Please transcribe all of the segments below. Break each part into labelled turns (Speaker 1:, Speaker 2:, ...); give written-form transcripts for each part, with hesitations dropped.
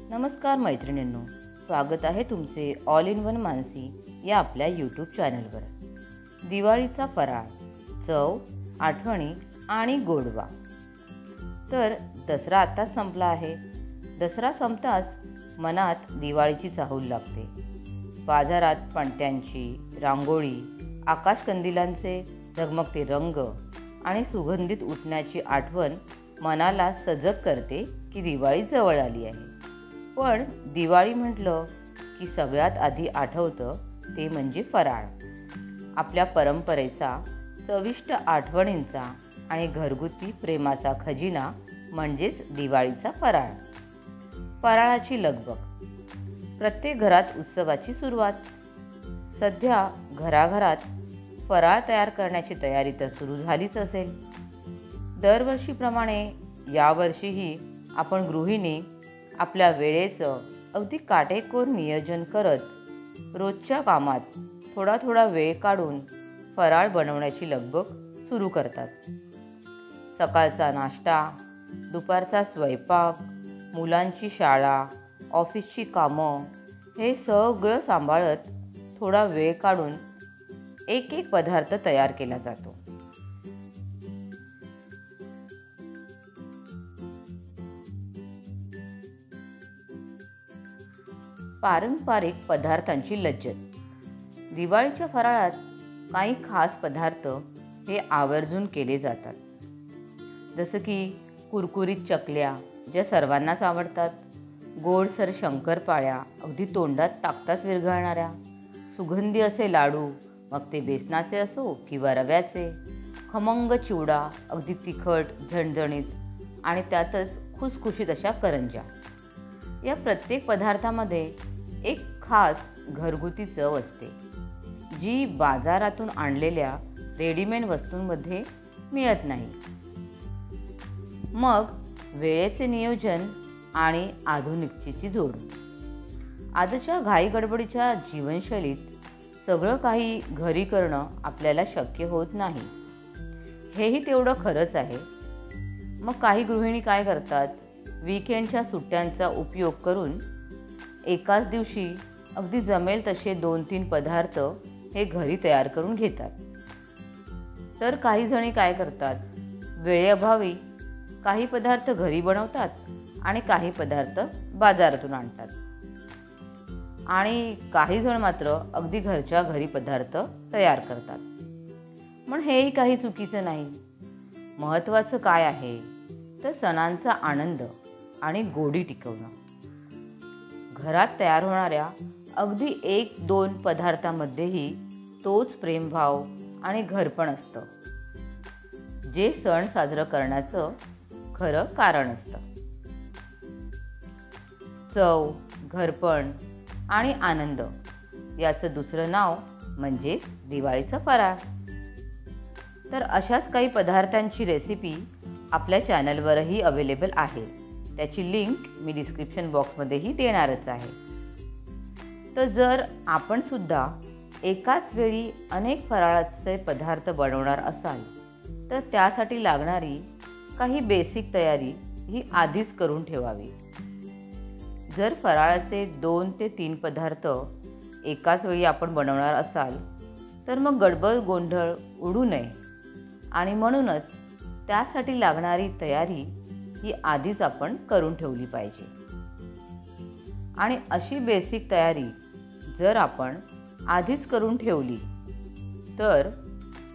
Speaker 1: नमस्कार मैत्रिणींनो, स्वागत आहे तुमचे ऑल इन वन मानसी या आपल्या यूट्यूब चॅनलवर. दिवाळीचा फराळ, चव, आठवणी आणि गोडवा. तर दसरा आताच संपला आहे. दसरा संपताच मनात दिवाळीची चाहूल लागते. बाजारात पणत्यांची रांगोळी, आकाशकंदिलांचे झगमगते रंग आणि सुगंधित उठण्याची आठवण मनाला सजग करते की दिवाळी जवळ आली आहे. पण दिवाळी म्हटलं की सगळ्यात आधी आठवतं ते म्हणजे फराळ. आपल्या परंपरेचा, चविष्ट आठवणींचा आणि घरगुती प्रेमाचा खजिना म्हणजेच दिवाळीचा फराळ. फराळाची लगबग, प्रत्येक घरात उत्सवाची सुरुवात. सध्या घराघरात फराळ तयार करण्याची तयारी तर सुरू झालीच असेल. दरवर्षीप्रमाणे यावर्षीही आपण गृहिणी आपल्या वेळेचं अगदी काटेकोर नियोजन करत रोजच्या कामात थोडा थोडा वेळ काढून फराळ बनवण्याची लगबग सुरू करतात. सकाळचा नाश्ता, दुपारचा स्वयंपाक, मुलांची शाळा, ऑफिसची कामं हे सगळं सांभाळत थोडा वेळ काढून एक एक पदार्थ तयार केला जातो. पारंपरिक पदार्थांची लज्जत. दिवाळीच्या फराळात काही खास पदार्थ हे आवर्जून केले जातात. जसं की कुरकुरीत चकल्या, ज्या सर्वांनाच आवडतात, गोडसर शंकरपाळ्या, अगदी तोंडात टाकताच विरघळणाऱ्या, सुगंधी असे लाडू, मग ते बेसनाचे असो किंवा रव्याचे, खमंग चिवडा, अगदी तिखट, झणझणीत आणि त्यातच खुसखुशीत अशा करंज्या. या प्रत्येक पदार्थामध्ये एक खास घरगुती चव असते, जी बाजारातून आणलेल्या रेडीमेड वस्तूंमध्ये मिळत नाही. मग वेळेचे नियोजन आणि आधुनिकतेची जोड. आजच्या घाईगडबडीच्या जीवनशैलीत सगळं काही घरी करणं आपल्याला शक्य होत नाही, हेही तेवढं खरंच आहे. मग काही गृहिणी काय करतात, वीकेंडच्या सुट्ट्यांचा उपयोग करून एकाच दिवशी अगदी जमेल तसे 2-3 पदार्थ हे घरी तयार करून घेतात. तर काही जणी काय करतात, वेळेअभावी काही पदार्थ घरी बनवतात आणि काही पदार्थ बाजारातून आणतात. आणि काही जण मात्र अगदी घरच्या घरी पदार्थ तयार करतात. पण हेही काही चुकीचं नाही. महत्त्वाचं काय आहे तर सणांचा आनंद आणि गोडी टिकवणं. घरात तयार होणाऱ्या अगदी 1-2 पदार्थांमध्येही तोच प्रेमभाव आणि घरपण असतं, जे सण साजरं करण्याचं खरं कारण असतं. चव, घरपण आणि आनंद याचं दुसरं नाव म्हणजेच दिवाळीचा फराळ. तर अशाच काही पदार्थांची रेसिपी आपल्या चॅनलवरही अवेलेबल आहे. त्याची लिंक मी डिस्क्रिप्शन बॉक्समध्येही देणारच आहे. तर जर आपण सुद्धा एकाच वेळी अनेक फराळाचे पदार्थ बनवणार असाल तर त्यासाठी लागणारी काही बेसिक तयारी ही आधीच करून ठेवावी. जर फराळाचे 2 ते 3 पदार्थ एकाच वेळी आपण बनवणार असाल तर मग गडबड गोंधळ उडू नये आणि म्हणूनच त्यासाठी लागणारी तयारी ही आधीच आपण करून ठेवली पाहिजे. आणि अशी बेसिक तयारी जर आपण आधीच करून ठेवली तर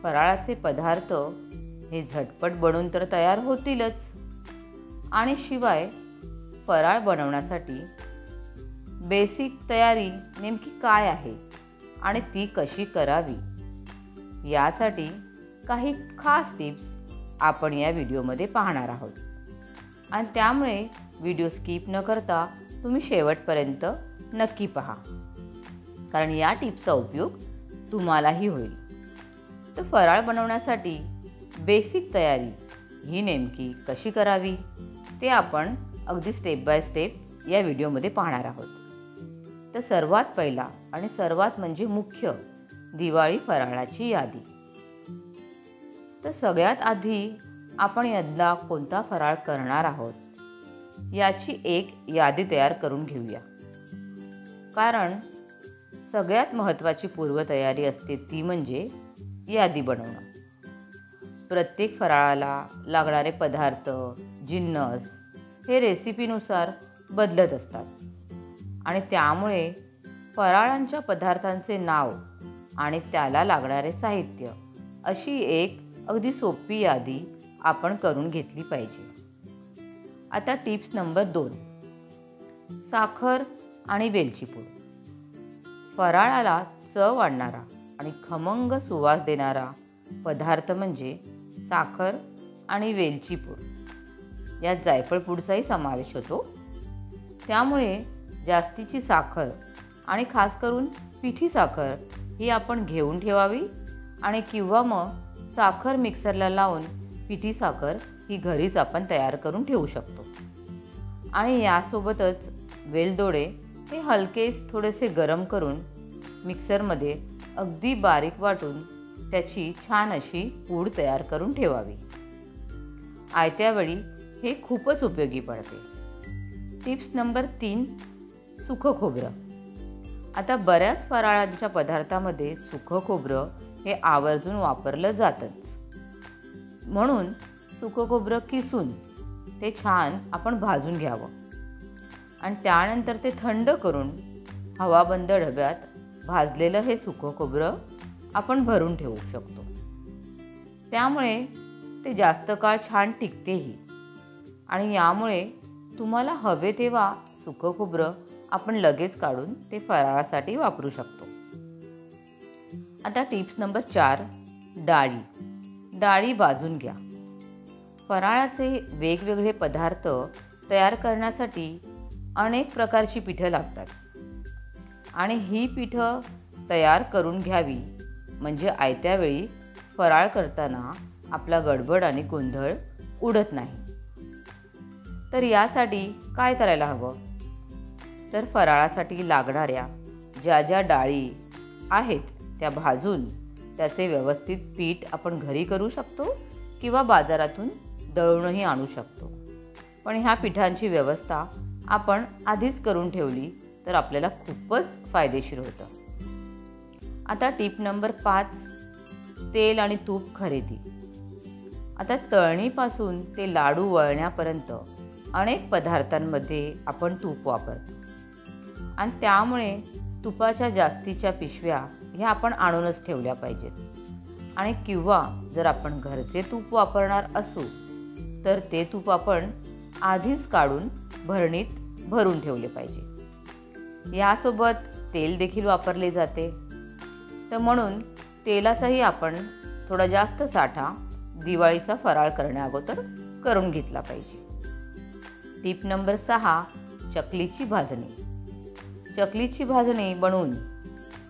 Speaker 1: फराळाचे पदार्थ हे झटपट बनवून तर तयार होतीलच, आणि शिवाय फराळ बनवण्यासाठी बेसिक तयारी नेमकी काय आहे आणि ती कशी करावी यासाठी काही खास टिप्स आपण या व्हिडिओमध्ये पाहणार आहोत. आणि त्यामुळे व्हिडिओ स्किप न करता तुम्ही शेवटपर्यंत नक्की पहा, कारण या टिप्सचा उपयोग तुम्हालाही होईल. तर फराळ बनवण्यासाठी बेसिक तयारी ही नेमकी कशी करावी ते आपण अगदी स्टेप बाय स्टेप या व्हिडिओमध्ये पाहणार आहोत. तर सर्वात पहिला आणि सर्वात म्हणजे मुख्य, दिवाळी फराळाची यादी. तर सगळ्यात आधी आपण यातला कोणता फराळ करणार आहोत याची एक यादी तयार करून घेऊया. कारण सगळ्यात महत्त्वाची पूर्वतयारी असते ती म्हणजे यादी बनवणं. प्रत्येक फराळाला लागणारे पदार्थ, जिन्नस हे रेसिपीनुसार बदलत असतात आणि त्यामुळे फराळांच्या पदार्थांचे नाव आणि त्याला लागणारे साहित्य अशी एक अगदी सोपी यादी आपण करून घेतली पाहिजे. आता टिप्स नंबर 2. साखर आणि वेलची पूड. फराळाला चव आणणारा आणि खमंग सुवास देणारा पदार्थ म्हणजे साखर आणि वेलची पूड. यात जायफळ पूडचाही समावेश होतो. त्यामुळे जास्तीची साखर आणि खास करून पिठी साखर ही आपण घेऊन ठेवावी आणि किंवा मग साखर मिक्सरला लावून पिठी साखर ही घरीच आपण तयार करून ठेवू शकतो. आणि यासोबतच वेलदोडे हे हलकेच थोडेसे गरम करून मिक्सरमध्ये अगदी बारीक वाटून त्याची छान अशी पूड तयार करून ठेवावी. आयत्या वेळी हे खूपच उपयोगी पडते. Tips number 3. सुकं खोबरं. आता बऱ्याच फराळांच्या पदार्थामध्ये सुकं खोबरं हे आवर्जून वापरलं जातंच. म्हणून सुकं खोबरं किसून ते छान आपण भाजून घ्यावं आणि त्यानंतर ते थंड करून हवाबंद डब्यात भाजलेलं हे सुकं खोबरं आपण भरून ठेवू शकतो. त्यामुळे ते जास्त काळ छान टिकतेही आणि यामुळे तुम्हाला हवे तेव्हा सुकं खोबरं आपण लगेच काढून ते फराळासाठी वापरू शकतो. आता टिप्स नंबर 4. डाळी भाजून घ्या. फराळाचे वेगवेगळे पदार्थ तयार करण्यासाठी अनेक प्रकारची पिठं लागतात आणि ही पिठं तयार करून घ्यावी म्हणजे आयत्या वेळी फराळ करताना आपला गडबड आणि गोंधळ उडत नाही. तर यासाठी काय करायला हवं? तर फराळासाठी लागणाऱ्या ज्या ज्या डाळी आहेत त्या भाजून त्याचे व्यवस्थित पीठ आपण घरी करू शकतो किंवा बाजारातून दळूनही आणू शकतो. पण ह्या पिठांची व्यवस्था आपण आधीच करून ठेवली तर आपल्याला खूपच फायदेशीर होतं. आता टिप नंबर 5. तेल आणि तूप खरेदी. आता तळणीपासून ते लाडू वळण्यापर्यंत अनेक पदार्थांमध्ये आपण तूप वापरतो आणि त्यामुळे तुपाच्या जास्तीच्या पिशव्या ह्या आपण आणूनच ठेवल्या पाहिजेत आणि किंवा जर आपण घरचे तूप वापरणार असू तर ते तूप आपण आधीच काढून भरणीत भरून ठेवले पाहिजे. यासोबत तेल देखील वापरले जाते तर म्हणून तेलाचाही आपण थोडा जास्त साठा दिवाळीचा फराळ करण्याअगोदर करून घेतला पाहिजे. Tip number 6. चकलीची भाजणी. चकलीची भाजणी बनवून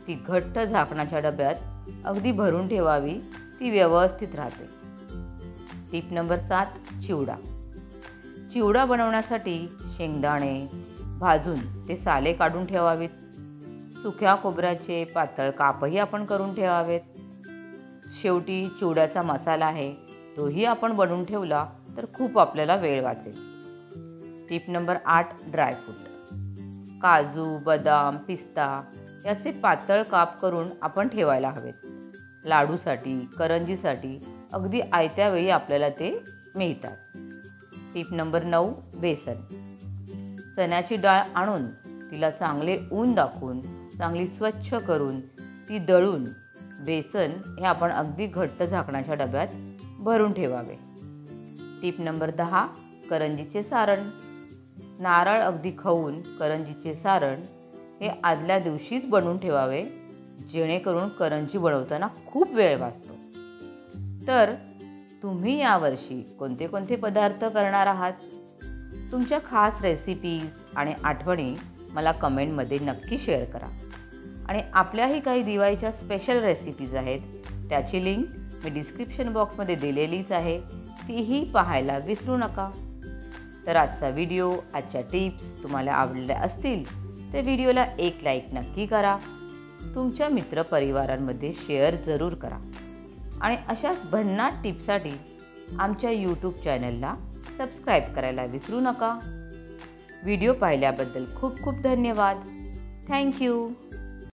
Speaker 1: ती घट्ट झाकणाच्या डब्यात अगदी भरून ठेवावी, ती व्यवस्थित राहते. Tip number 7. चिवडा बनवण्यासाठी शेंगदाणे भाजून ते साले काढून ठेवावेत. सुक्या खोबऱ्याचे पातळ कापही आपण करून ठेवावेत. शेवटी चिवड्याचा मसाला आहे तोही आपण बनवून ठेवला तर खूप आपल्याला वेळ वाचेल. Tip number 8. ड्रायफ्रूट. काजू, बदाम, पिस्ता याचे पातळ काप करून आपण ठेवायला हवेत. लाडूसाठी, करंजीसाठी अगदी आयत्या वेळी आपल्याला ते मिळतात. Tip number 9. बेसन. चण्याची डाळ आणून तिला चांगले ऊन दाखवून चांगली स्वच्छ करून ती दळून बेसन हे आपण अगदी घट्ट झाकणाच्या डब्यात भरून ठेवावे. Tip number 10. करंजीचे सारण. नारळ अगदी खवून करंजीचे सारण हे आदल्या दिवशीच बनवून ठेवावे जेणेकरून करंजी बनवताना खूप वेळ वाचतो. तर तुम्ही यावर्षी कोणते कोणते पदार्थ करणार आहात? तुमच्या खास रेसिपीज आणि आठवणी मला कमेंटमध्ये नक्की शेअर करा. आणि आपल्याही काही दिवाळीच्या स्पेशल रेसिपीज आहेत त्याची लिंक मी डिस्क्रिप्शन बॉक्समध्ये दिलेलीच आहे, तीही पाहायला विसरू नका. तर आजचा व्हिडिओ, आजच्या टिप्स तुम्हाला आवडल्या असतील तर व्हिडिओला एक लाईक नक्की करा. तुमच्या मित्रपरिवारांमध्ये शेअर जरूर करा आणि अशाच भन्नाट टिप्ससाठी आमच्या यूट्यूब चॅनलला सबस्क्राईब करायला विसरू नका. व्हिडिओ पाहिल्याबद्दल खूप खूप धन्यवाद. थँक्यू.